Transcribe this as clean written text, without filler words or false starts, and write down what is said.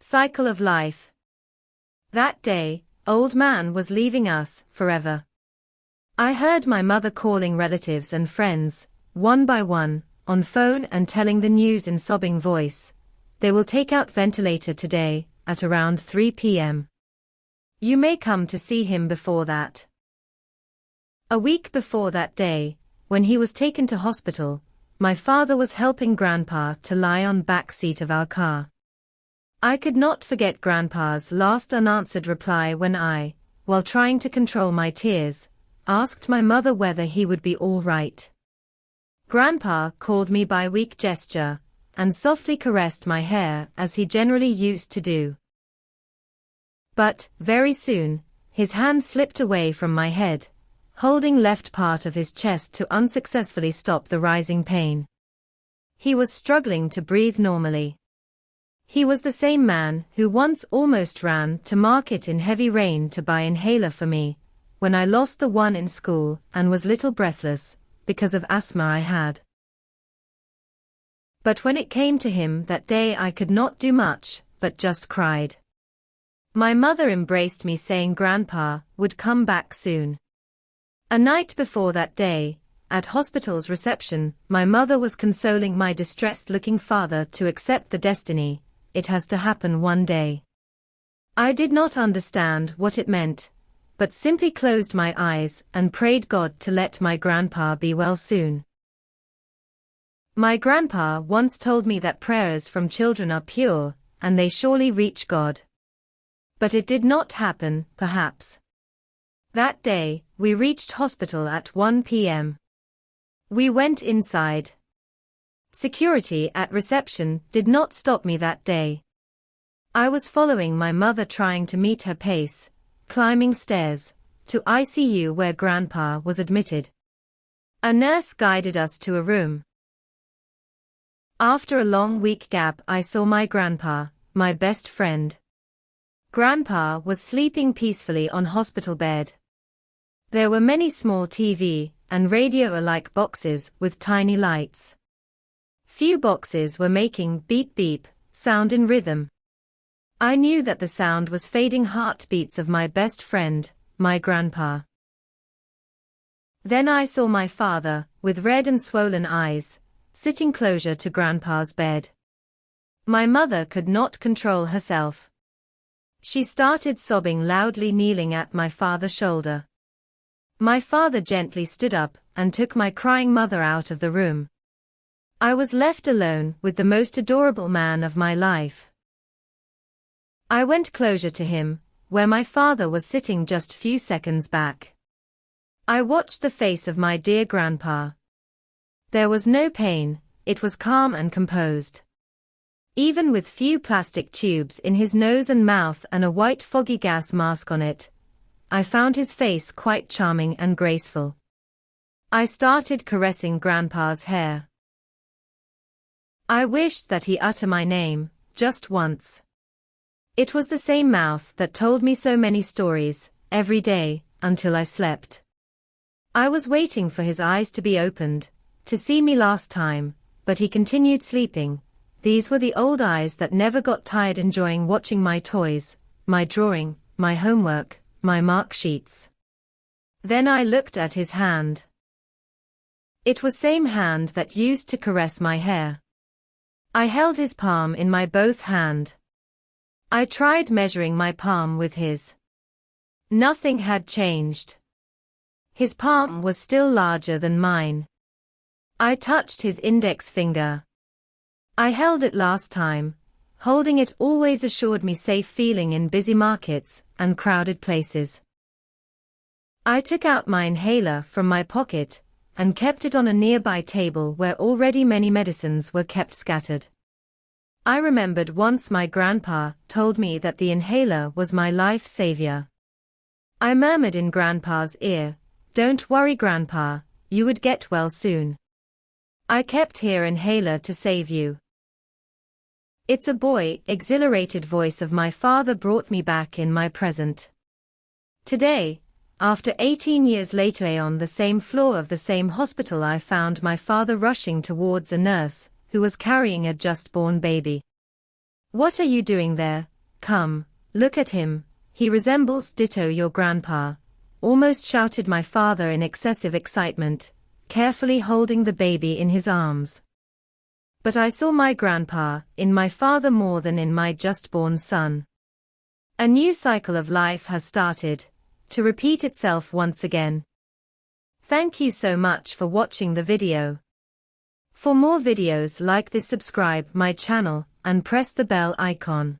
Cycle of life. That day, old man was leaving us forever. I heard my mother calling relatives and friends, one by one, on phone and telling the news in sobbing voice. They will take out ventilator today, at around 3 p.m. You may come to see him before that. A week before that day, when he was taken to hospital, my father was helping Grandpa to lie on back seat of our car. I could not forget Grandpa's last unanswered reply when I, while trying to control my tears, asked my mother whether he would be all right. Grandpa called me by weak gesture, and softly caressed my hair as he generally used to do. But, very soon, his hand slipped away from my head, holding left part of his chest to unsuccessfully stop the rising pain. He was struggling to breathe normally. He was the same man who once almost ran to market in heavy rain to buy inhaler for me, when I lost the one in school and was little breathless, because of asthma I had. But when it came to him that day I could not do much, but just cried. My mother embraced me saying Grandpa would come back soon. A night before that day, at hospital's reception, my mother was consoling my distressed-looking father to accept the destiny. It has to happen one day. I did not understand what it meant, but simply closed my eyes and prayed God to let my grandpa be well soon. My grandpa once told me that prayers from children are pure, and they surely reach God. But it did not happen, perhaps. That day, we reached hospital at 1 p.m. We went inside. Security at reception did not stop me that day. I was following my mother trying to meet her pace, climbing stairs, to ICU where Grandpa was admitted. A nurse guided us to a room. After a long week gap I saw my grandpa, my best friend. Grandpa was sleeping peacefully on hospital bed. There were many small TV and radio-alike boxes with tiny lights. Few boxes were making beep-beep sound in rhythm. I knew that the sound was fading heartbeats of my best friend, my grandpa. Then I saw my father, with red and swollen eyes, sitting closer to Grandpa's bed. My mother could not control herself. She started sobbing loudly, kneeling at my father's shoulder. My father gently stood up and took my crying mother out of the room. I was left alone with the most adorable man of my life. I went closer to him, where my father was sitting just few seconds back. I watched the face of my dear grandpa. There was no pain, it was calm and composed. Even with few plastic tubes in his nose and mouth and a white foggy gas mask on it, I found his face quite charming and graceful. I started caressing Grandpa's hair. I wished that he utter my name, just once. It was the same mouth that told me so many stories, every day, until I slept. I was waiting for his eyes to be opened, to see me last time, but he continued sleeping. These were the old eyes that never got tired enjoying watching my toys, my drawing, my homework, my mark sheets. Then I looked at his hand. It was same hand that used to caress my hair. I held his palm in my both hand. I tried measuring my palm with his. Nothing had changed. His palm was still larger than mine. I touched his index finger. I held it last time. Holding it always assured me safe feeling in busy markets and crowded places. I took out my inhaler from my pocket and kept it on a nearby table where already many medicines were kept scattered. I remembered once my grandpa told me that the inhaler was my life savior. I murmured in Grandpa's ear, "Don't worry, Grandpa, you would get well soon. I kept here inhaler to save you." It's a boy, exhilarated voice of my father brought me back in my present. Today, after 18 years later on the same floor of the same hospital, I found my father rushing towards a nurse who was carrying a just-born baby. "What are you doing there, "Come, look at him, he resembles ditto your grandpa," almost shouted my father in excessive excitement, carefully holding the baby in his arms. But I saw my grandpa in my father more than in my just-born son. A new cycle of life has started, to repeat itself once again. Thank you so much for watching the video. For more videos like this, subscribe my channel and press the bell icon.